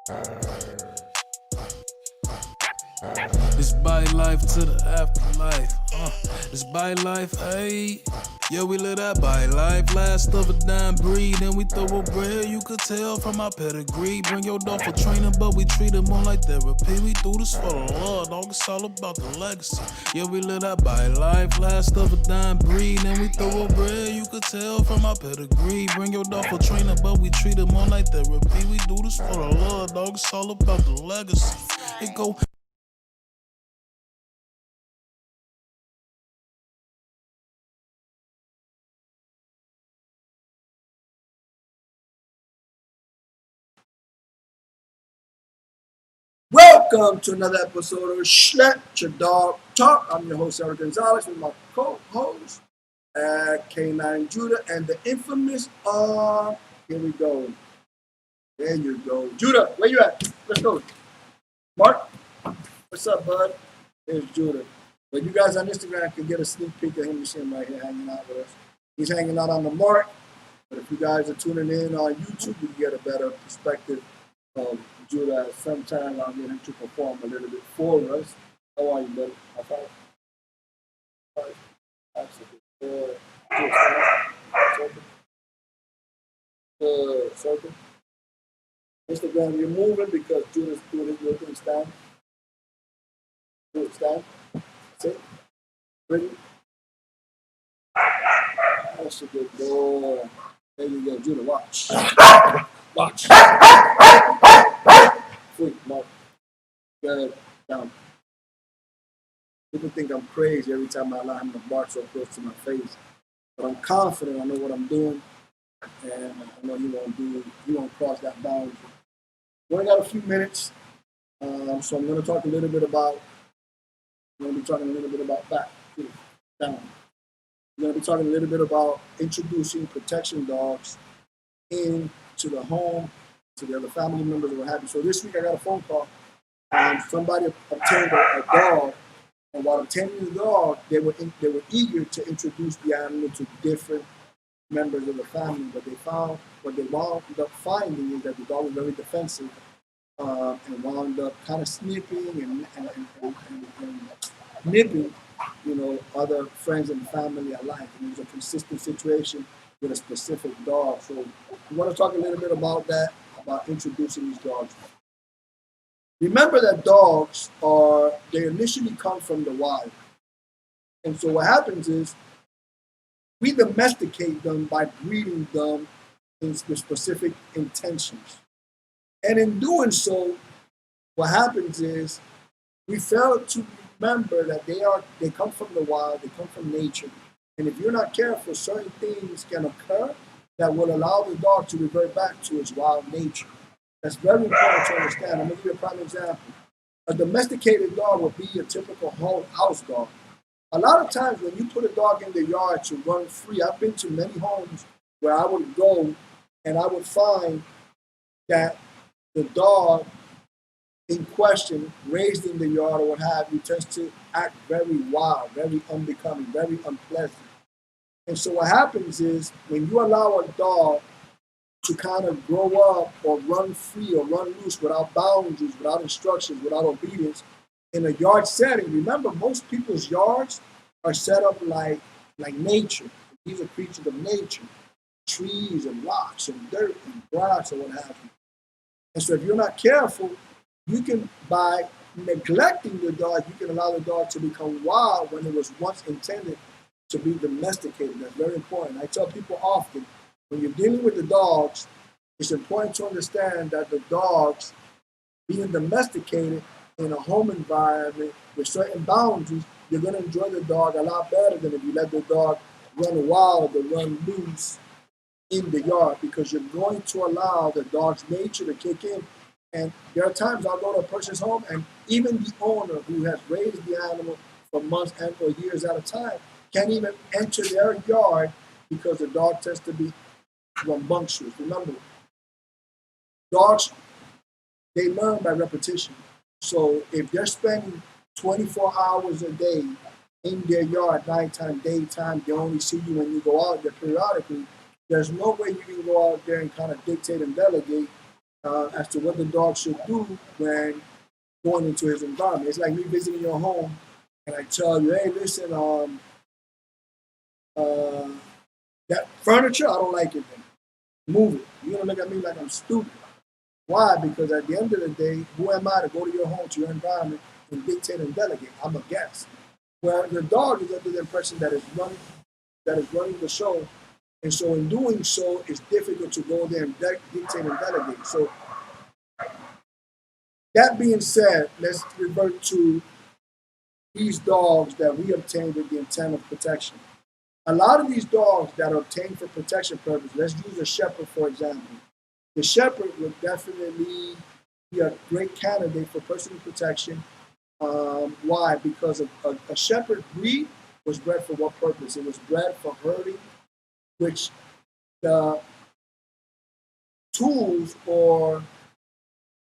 It's by life to the afterlife. It's by life, ayy. Yeah, we live that by life. Last of a dying breed, and we throw a bread. You could tell from our pedigree. Bring your dog for training, but we treat him more like therapy. We do this for the Lord, dog. It's all about the legacy. Yeah, we live that by life. Last of a dying breed, and we throw a bread. You could tell from our pedigree. Bring your dog for training, but we treat him more like therapy. We do this for the Lord, dog. It's all about the legacy. It go. Welcome to another episode of Let Your Dog Talk. I'm your host, Eric Gonzalez, with my co-host, K9 Judah, and the infamous, here we go. There you go. Judah, where you at? Let's go. Mark, what's up, bud? There's Judah. But you guys on Instagram can get a sneak peek of him. You see him right here hanging out with us. He's hanging out on the mark. But if you guys are tuning in on YouTube, you can get a better perspective of Judah. Sometime I'll get him to perform a little bit for us. How are you, buddy? High five. Absolutely. Circle. Instagram, you're moving because Judah's doing his little thing. Stand. Do it, stand. Sit. Ready? That's a good boy. There you go, Judah. Watch. Watch. Free, Mark. Good. Down. People think I'm crazy every time I allow him to bark so close to my face. But I'm confident I know what I'm doing. And I know he won't cross that boundary. We only got a few minutes. So I'm going to talk a little bit about, back, down. I'm going to be talking a little bit about introducing protection dogs into the home, to the other family members or what have you. So this week I got a phone call. Somebody obtained a dog, and while obtaining the dog, they were eager to introduce the animal to different members of the family. But what they wound up finding is that the dog was very defensive and wound up kind of sniffing and nipping, other friends and family alike. And it was a consistent situation with a specific dog. So we want to talk a little bit about that, about introducing these dogs. Remember that dogs they initially come from the wild. And so what happens is we domesticate them by breeding them with specific intentions. And in doing so, what happens is we fail to remember that they come from the wild, they come from nature. And if you're not careful, certain things can occur that will allow the dog to revert back to its wild nature. That's very important to understand. I'm going to give you a prime example. A domesticated dog would be a typical house dog. A lot of times when you put a dog in the yard to run free, I've been to many homes where I would go and I would find that the dog in question, raised in the yard or what have you, tends to act very wild, very unbecoming, very unpleasant. And so what happens is when you allow a dog to kind of grow up or run free or run loose without boundaries, without instructions, without obedience, in a yard setting, remember most people's yards are set up like nature. These are creatures of nature, trees and rocks and dirt and grass or what have you. And so if you're not careful, you can, by neglecting the dog, you can allow the dog to become wild when it was once intended to be domesticated. That's very important. I tell people often, when you're dealing with the dogs, it's important to understand that the dogs being domesticated in a home environment with certain boundaries, you're going to enjoy the dog a lot better than if you let the dog run wild or run loose in the yard, because you're going to allow the dog's nature to kick in. And there are times I'll go to a person's home and even the owner who has raised the animal for months and for years at a time can't even enter their yard because the dog tends to be rambunctious. Remember, dogs, they learn by repetition. So if they're spending 24 hours a day in their yard, nighttime, daytime, they only see you when you go out there periodically, there's no way you can go out there and kind of dictate and delegate as to what the dog should do when going into his environment. It's like me visiting your home and I tell you, hey, listen, uh, that furniture, I don't like it. Then move it. You're gonna look at me like I'm stupid. Why? Because at the end of the day, who am I to go to your home, to your environment, and dictate and delegate? I'm a guest. Well, your dog is under the impression that is running the show, and so in doing so, it's difficult to go there and dictate and delegate. So that being said, let's revert to these dogs that we obtained with the intent of protection. A lot of these dogs that are obtained for protection purposes, let's use a shepherd for example. The shepherd would definitely be a great candidate for personal protection. Why? Because a shepherd breed was bred for what purpose? It was bred for herding, which the tools or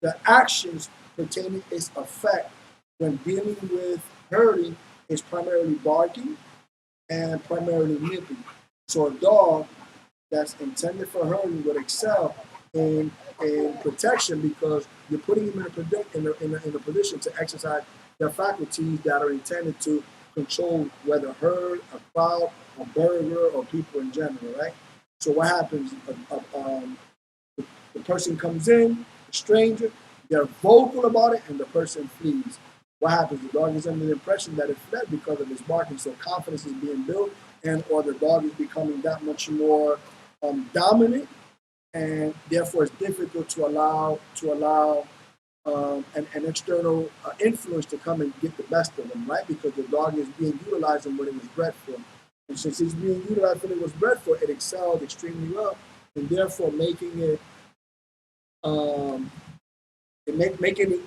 the actions pertaining its effect when dealing with herding is primarily barking and primarily nipping. So a dog that's intended for herding would excel in protection because you're putting him in a position to exercise their faculties that are intended to control whether a herd, a crowd, a burglar, or people in general, right? So what happens? The person comes in, a stranger, they're vocal about it, and the person flees. What happens? The dog is under the impression that it fled because of his barking, so confidence is being built, and or the dog is becoming that much more dominant, and therefore it's difficult to allow an external influence to come and get the best of them, right? Because the dog is being utilized in what it was bred for. And since it's being utilized for what it was bred for, it excelled extremely well, and therefore making it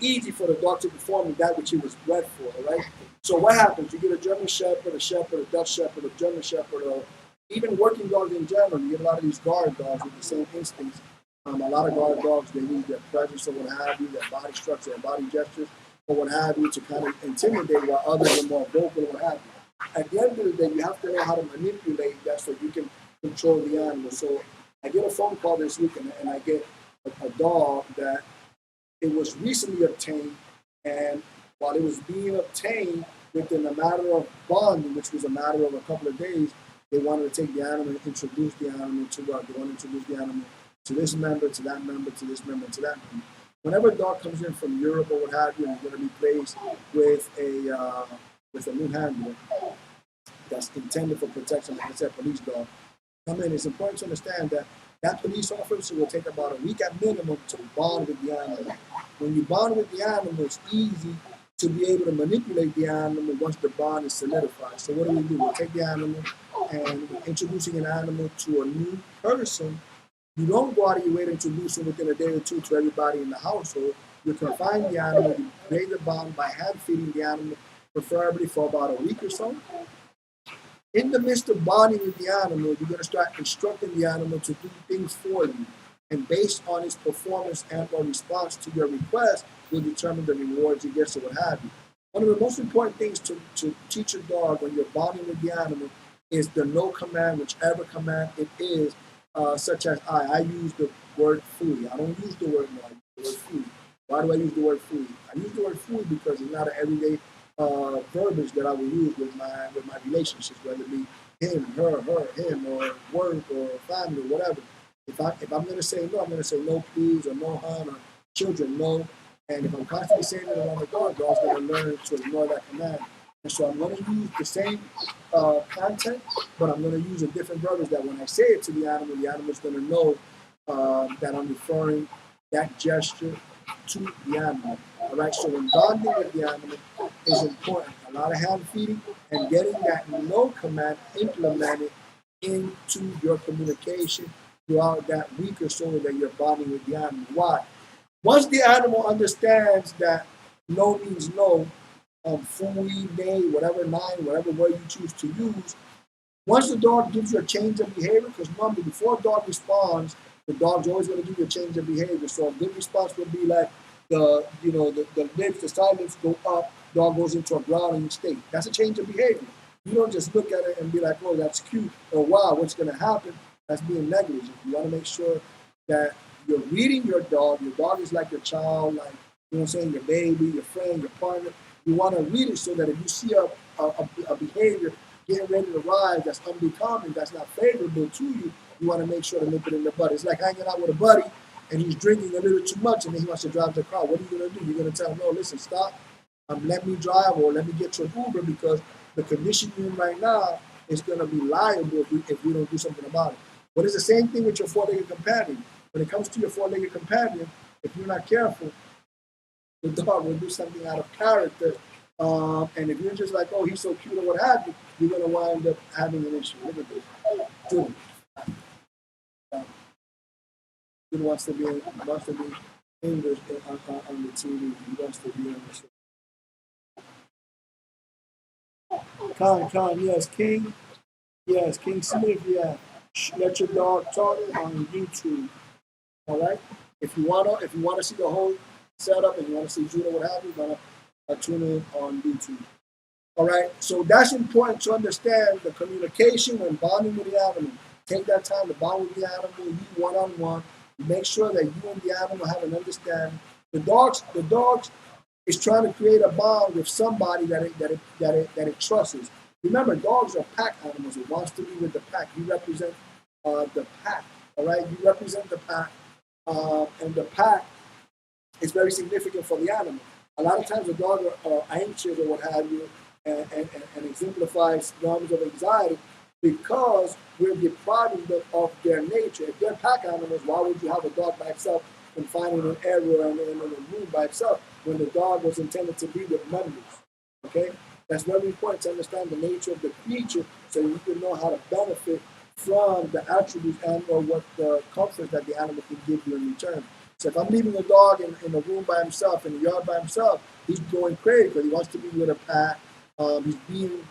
easy for the dog to perform that which it was bred for, right? So what happens? You get a German Shepherd, a Dutch Shepherd, a German Shepherd, or even working dogs in general. You get a lot of these guard dogs with the same instincts. A lot of guard dogs, they use their presence or what have you, their body structure, their body gestures, or what have you, to kind of intimidate while others are more vocal or what have you. At the end of the day, you have to know how to manipulate that so you can control the animal. So I get a phone call this week and I get a dog that it was recently obtained, and while it was being obtained within a matter of bonding, which was a matter of a couple of days, they wanted to take the animal and introduce the animal to what? They want to introduce the animal to this member, to that member, to this member, to that member. Whenever a dog comes in from Europe or what have you, and is going to be placed with a new handler that's intended for protection, like I said, police dog, come in, it's important to understand that that police officer will take about a week at minimum to bond with the animal. When you bond with the animal, it's easy to be able to manipulate the animal once the bond is solidified. So what do? We'll take the animal, and introducing an animal to a new person, you don't go out of your way to introduce them within a day or two to everybody in the household. You confine the animal, you create the bond by hand feeding the animal, preferably for about a week or so. In the midst of bonding with the animal, you're going to start instructing the animal to do things for you. And based on its performance and or response to your request, will determine the rewards it gets or what have you. One of the most important things to teach a dog when you're bonding with the animal is the no command, whichever command it is, such as I use the word food. I don't use the word no, I use the word food. Why do I use the word food? I use the word food because it's not an everyday verbiage that I will use with my relationships, whether it be him, her, him, or work, or family, or whatever. If I'm going to say no, I'm going to say no, please, or no, hon, or children, no. And if I'm constantly saying it around the dog's going to learn to ignore that command. And so I'm going to use the same content, but I'm going to use a different verbiage that when I say it to the animal's going to know that I'm referring that gesture to the animal. All right, so when bonding with the animal is important. A lot of hand feeding and getting that no command implemented into your communication throughout that week or so that you're bonding with the animal. Why? Once the animal understands that no means no, fui, nay, whatever nine, whatever word you choose to use, once the dog gives you a change of behavior, because normally before a dog responds, the dog's always going to give you a change of behavior. So a good response would be like the lips, the side lips go up, dog goes into a growling state. That's a change of behavior. You don't just look at it and be like, oh, that's cute, or wow, what's going to happen? That's being negligent. You want to make sure that you're reading your dog is like your child, like, you know what I'm saying, your baby, your friend, your partner. You want to read it so that if you see a behavior getting ready to rise that's unbecoming, that's not favorable to you, you want to make sure to nip it in the bud. It's like hanging out with a buddy and he's drinking a little too much and then he wants to drive the car. What are you going to do? You're going to tell him, no, listen, stop. Let me drive, or let me get you an Uber, because the condition you're in right now is going to be liable if we don't do something about it. But it's the same thing with your four-legged companion. When it comes to your four-legged companion, if you're not careful, the dog will do something out of character. And if you're just like, oh, he's so cute or what have you, you're going to wind up having an issue. Look at this. Dude. He wants to be English on the TV. He wants to be on the show. Con, yes, King. Yes, King Smith, yeah. Let your dog talk on YouTube. All right? If you wanna see the whole setup and you wanna see Judah, what have you, you're gonna tune in on YouTube. All right? So that's important to understand the communication when bonding with the animal. Take that time to bond with the animal, you one-on-one. Make sure that you and the animal have an understanding. The dogs is trying to create a bond with somebody that it trusts. Remember, dogs are pack animals. It wants to be with the pack. You represent the pack, all right? You represent the pack, and the pack is very significant for the animal. A lot of times the dogs are anxious or what have you, and exemplifies forms of anxiety because we're depriving them of their nature. If they're pack animals, why would you have a dog by itself confined in an area and in a room by itself when the dog was intended to be with members? Okay? That's very important to understand the nature of the creature so you can know how to benefit from the attributes and or what the comfort that the animal can give you in return. So if I'm leaving a dog in a room by himself, in a yard by himself, he's going crazy because he wants to be with a pack. He's being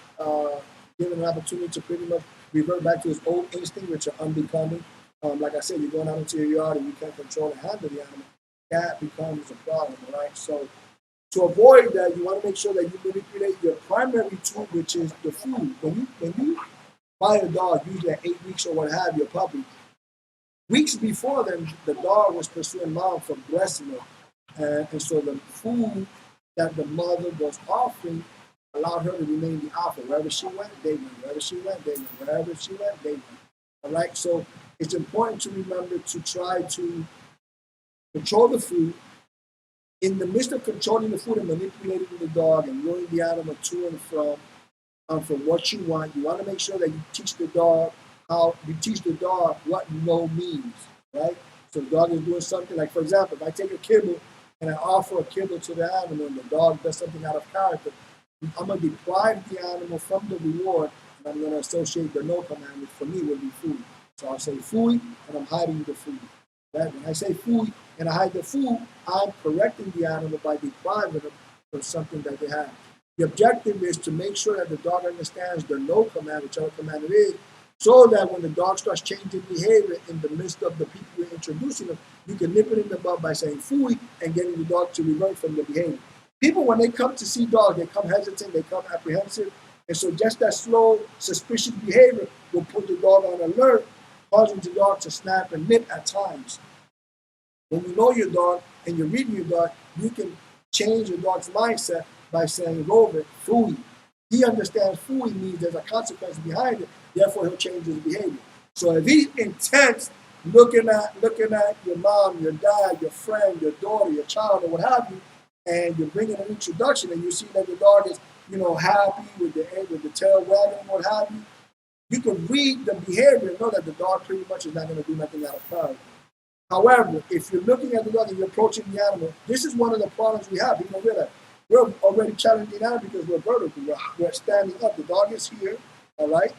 given an opportunity to pretty much revert back to his old instinct, which are unbecoming. Like I said, you're going out into your yard and you can't control and handle the animal. That becomes a problem, right? So to avoid that, you want to make sure that you manipulate your primary tool, which is the food. When you buy a dog, usually at 8 weeks or what have you, a puppy, weeks before then, the dog was pursuing mom for breast milk. And so the food that the mother was offering allowed her to remain the alpha. Wherever she went, they went. Wherever she went, they went. Wherever she went, they went. All right? So it's important to remember to try to control the food. In the midst of controlling the food and manipulating the dog and luring the animal to and from what you want to make sure that you teach the dog what no means, right? So the dog is doing something like, for example, if I take a kibble and I offer a kibble to the animal and the dog does something out of character, I'm going to deprive the animal from the reward, and I'm going to associate the no command, which for me would be food. So I'll say food, and I'm hiding the food. Right? When I say food and I hide the food, I'm correcting the animal by depriving them of something that they have. The objective is to make sure that the dog understands the no command, whichever command it is, so that when the dog starts changing behavior in the midst of the people you're introducing them, you can nip it in the bud by saying food and getting the dog to revert from the behavior. People, when they come to see dogs, they come hesitant, they come apprehensive, and so just that slow, suspicious behavior will put the dog on alert, causing the dog to snap and nip at times. When you know your dog and you're reading your dog, you can change your dog's mindset by saying, Rover, fooey. He understands fooey means there's a consequence behind it, therefore he'll change his behavior. So if he's intense, looking at your mom, your dad, your friend, your daughter, your child, or what have you, and you're bringing an introduction and you see that the dog is, happy with the tail wagging and what have you, you can read the behavior and know that the dog pretty much is not going to do nothing out of character. However, if you're looking at the dog and you're approaching the animal, this is one of the problems we have. People realize we're already challenging the animal because we're vertical. We're standing up. The dog is here, all right,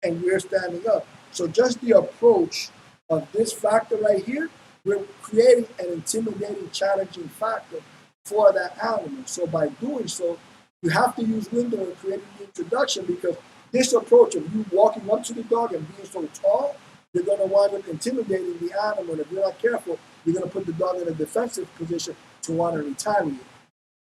and we're standing up. So just the approach of this factor right here, we're creating an intimidating, challenging factor for that animal. So by doing so, you have to use window in creating the introduction, because this approach of you walking up to the dog and being so tall, you're going to wind up intimidating the animal. And if you're not careful, you're going to put the dog in a defensive position to want to retaliate.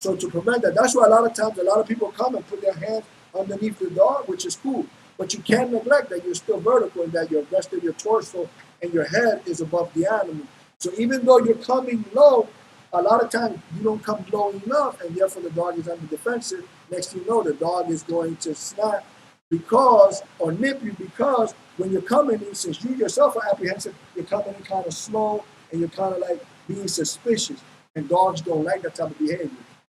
So to prevent that, that's why a lot of times a lot of people come and put their hands underneath the dog, which is cool. But you can't neglect that you're still vertical and that your rest of your torso and your head is above the animal. So even though you're coming low, a lot of times you don't come low enough, and therefore the dog is on the defensive. Next thing you know, the dog is going to snap because, or nip you because when you're coming in, since you yourself are apprehensive, you're coming in kind of slow and you're kind of like being suspicious. And dogs don't like that type of behavior.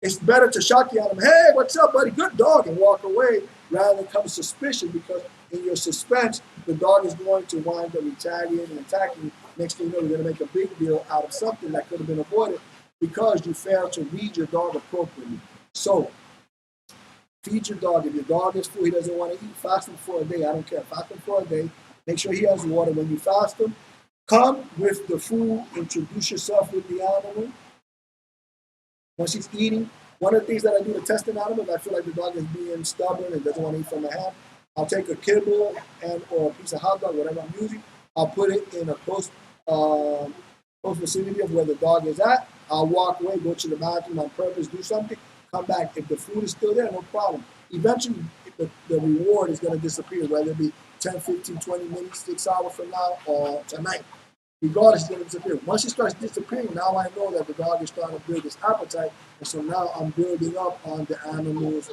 It's better to shock you at them, hey, what's up, buddy? Good dog, and walk away rather than come suspicious, because in your suspense, the dog is going to wind up retaliating and attacking you. Next thing you know, you're going to make a big deal out of something that could have been avoided because you failed to read your dog appropriately. So, feed your dog. If your dog is full, he doesn't want to eat, fast him for a day. I don't care. Fast him for a day. Make sure he has water. When you fast him, come with the food. Introduce yourself with the animal. Once he's eating, one of the things that I do to test an animal, if I feel like the dog is being stubborn and doesn't want to eat from my hand, I'll take a kibble and or a piece of hot dog, whatever I'm using. I'll put it in a close vicinity of where the dog is at. I'll walk away, go to the bathroom on purpose, do something, come back. If the food is still there, no problem. Eventually, the reward is going to disappear, whether it be 10, 15, 20 minutes, 6 hours from now, or tonight. Regardless, it's going to disappear. Once it starts disappearing, now I know that the dog is starting to build this appetite, and so now I'm building up on the animal's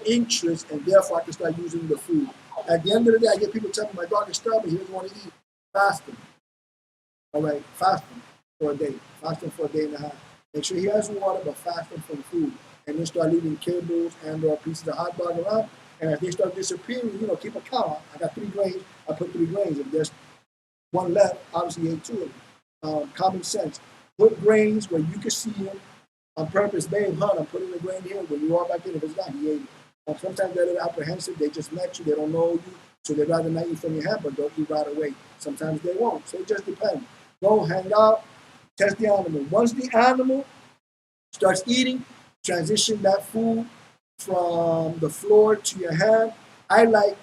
interest, and therefore I can start using the food. At the end of the day, I get people telling me, my dog is starving, he doesn't want to eat. Fast him. All right, fast him for a day. Fast him for a day and a half. Make sure he has water, but fast him from food. And then start leaving kibbles and or pieces of hot dog around. And if they start disappearing, keep a count. I got 3 grains, I put 3 grains. If there's one left, obviously you ate 2 of them. Common sense. Put grains where you can see them on purpose. Babe, I'm putting the grain here. When you walk back in, if it's not, he ate it. Sometimes they're a little apprehensive. They just met you. They don't know you. So they'd rather not eat from your hand, but don't eat right away. Sometimes they won't. So it just depends. Go, hang out, test the animal. Once the animal starts eating, transition that food from the floor to your hand. I like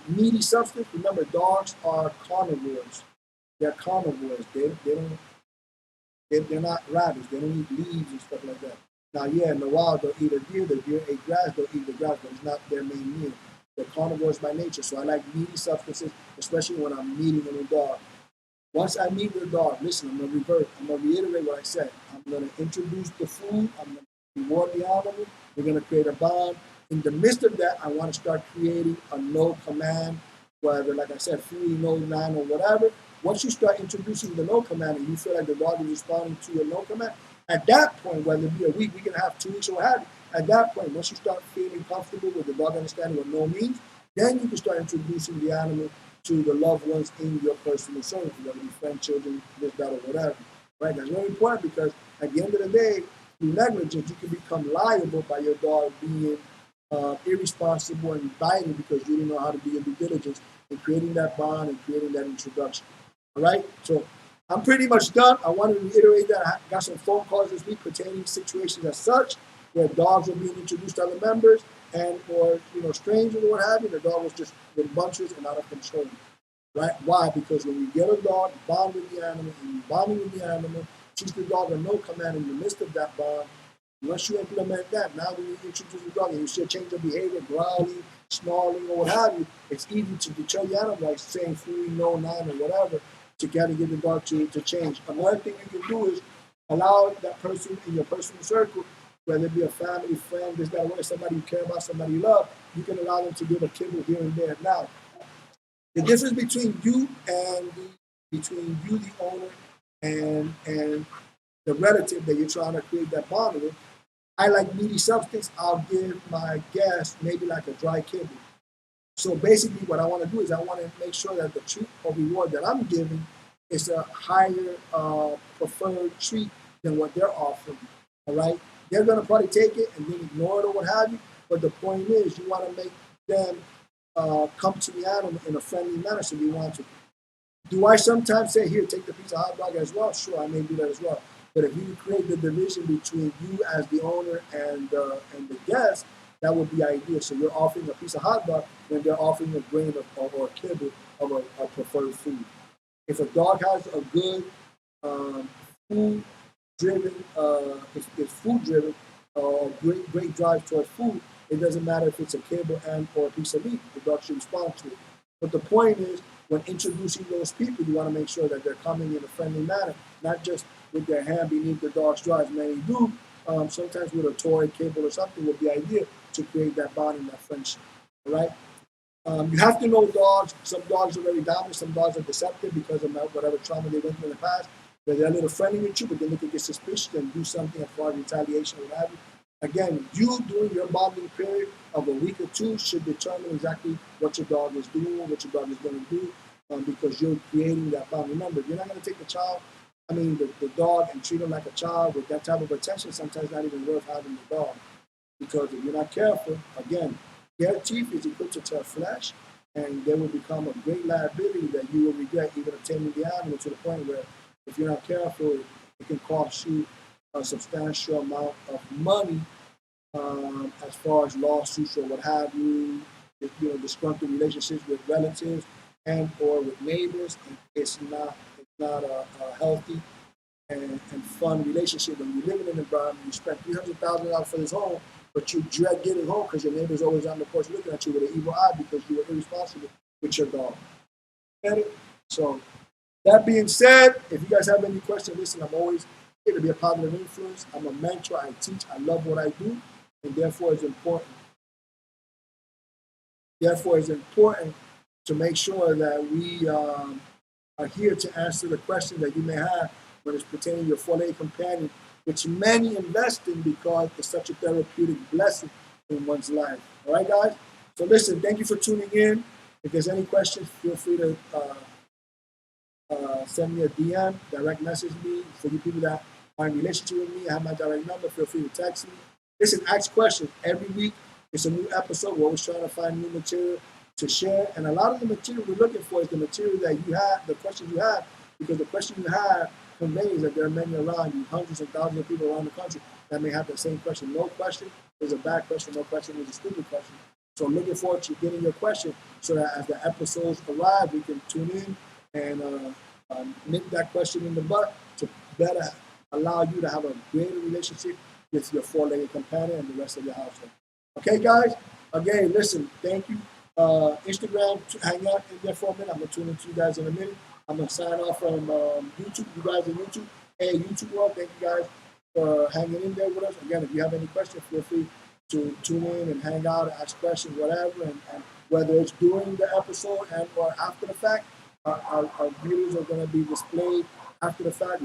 meaty substance. Remember, dogs are carnivores. They're carnivores. They're not rabbits. They don't eat leaves and stuff like that. Now, yeah, in the wild, they'll eat a deer. The deer ate grass. They'll eat the grass, but it's not their main meal. They're carnivores by nature, so I like meaty substances, especially when I'm meeting a new dog. Once I meet the dog, listen, I'm going to revert. I'm going to reiterate what I said. I'm going to introduce the food. I'm going to reward the animal. We're going to create a bond. In the midst of that, I want to start creating a no command, whether, like I said, food, no, nine, or whatever. Once you start introducing the no command and you feel like the dog is responding to your no command, at that point, whether it be a week, we can have 2 weeks, or what have you, at that point, once you start feeling comfortable with the dog understanding what no means, then you can start introducing the animal to the loved ones in your personal circle, whether it be friends, children, this, that, or whatever. Right? That's very important because at the end of the day, through negligence, you can become liable by your dog being irresponsible and biting because you didn't know how to do your due diligence in creating that bond and creating that introduction. All right? So I'm pretty much done. I want to reiterate that I got some phone calls this week pertaining to situations as such where dogs were being introduced to other members and or strangers or what have you. The dog was just in bunches and out of control. Right? Why? Because when you get a dog, bond with the animal, and you bonding with the animal, teach the dog a no command in the midst of that bond. Once you implement that, now when you introduce the dog and you see a change of behavior, growling, snarling, or what have you, it's easy to deter the animal, like saying 3, no, 9, or whatever, to kind of get the dog to change. Another thing you can do is allow that person in your personal circle, whether it be a family, friend, this, that, or somebody you care about, somebody you love, you can allow them to give a kibble here and there. Now, the difference between you, the owner, and the relative that you're trying to create that bond with, I like meaty substance. I'll give my guest maybe like a dry kibble. So basically what I want to do is I want to make sure that the treat or reward that I'm giving is a higher preferred treat than what they're offering. All right? They're going to probably take it and then ignore it or what have you. But the point is you want to make them come to the animal in a friendly manner, so you want to. Do I sometimes say, here, take the piece of hot dog as well? Sure, I may do that as well. But if you create the division between you as the owner and the guest, that would be ideal. So you're offering a piece of hot dog when they're offering a grain or a kibble of a preferred food. If a dog has a good food-driven, it's food-driven, great drive towards food, it doesn't matter if it's a kibble and or a piece of meat. The dog should respond to it. But the point is, when introducing those people, you want to make sure that they're coming in a friendly manner, not just with their hand beneath the dog's jaw, as many do. Sometimes with a toy, cable, or something would be ideal to create that bond and that friendship. All right. You have to know dogs. Some dogs are very dominant. Some dogs are deceptive because of whatever trauma they went through in the past. They're a little friendly with you, but then they can get suspicious and do something as far as retaliation or what have you. Again, you during your bonding period of a week or two should determine exactly what your dog is doing, what your dog is going to do, because you're creating that bond. Remember, you're not going to take the dog, and treat him like a child with that type of attention. Sometimes not even worth having the dog, because if you're not careful, again, their teeth is equipped to tear flesh, and they will become a great liability that you will regret even obtaining the animal, to the point where, if you're not careful, it can cost you a substantial amount of money, as far as lawsuits or what have you, disgruntled relationships with relatives and or with neighbors. And it's not a healthy and fun relationship. When you live in an environment, you spend $300,000 for this home, but you dread getting home because your neighbor's always on the porch looking at you with an evil eye because you were irresponsible with your dog. Get it? So, that being said, if you guys have any questions, listen, I'm always here to be a positive influence. I'm a mentor. I teach. I love what I do, and therefore it's important. Therefore, it's important to make sure that we are here to answer the questions that you may have when it's pertaining to your four-legged companion, which many invest in because it's such a therapeutic blessing in one's life. All right, guys? So listen, thank you for tuning in. If there's any questions, feel free to send me a DM, direct message me. For you people that are in relationship with me, I have my direct number. Feel free to text me. Listen, ask questions. Every week, it's a new episode. We're always trying to find new material to share. And a lot of the material we're looking for is the material that you have, the questions you have, because the question you have conveys that there are many around you, hundreds and thousands of people around the country that may have the same question. No question is a bad question. No question is a stupid question. So I'm looking forward to getting your question so that as the episodes arrive, we can tune in and nip that question in the butt to better allow you to have a greater relationship with your four-legged companion and the rest of your household. Okay, guys? Again, listen, thank you. Instagram, hang out in there for a minute. I'm going to tune into you guys in a minute. I'm going to sign off from YouTube. You guys on YouTube. Hey, YouTube world, thank you guys for hanging in there with us. Again, if you have any questions, feel free to tune in and hang out, ask questions, whatever. And whether it's during the episode and or after the fact, our videos are going to be displayed after the fact.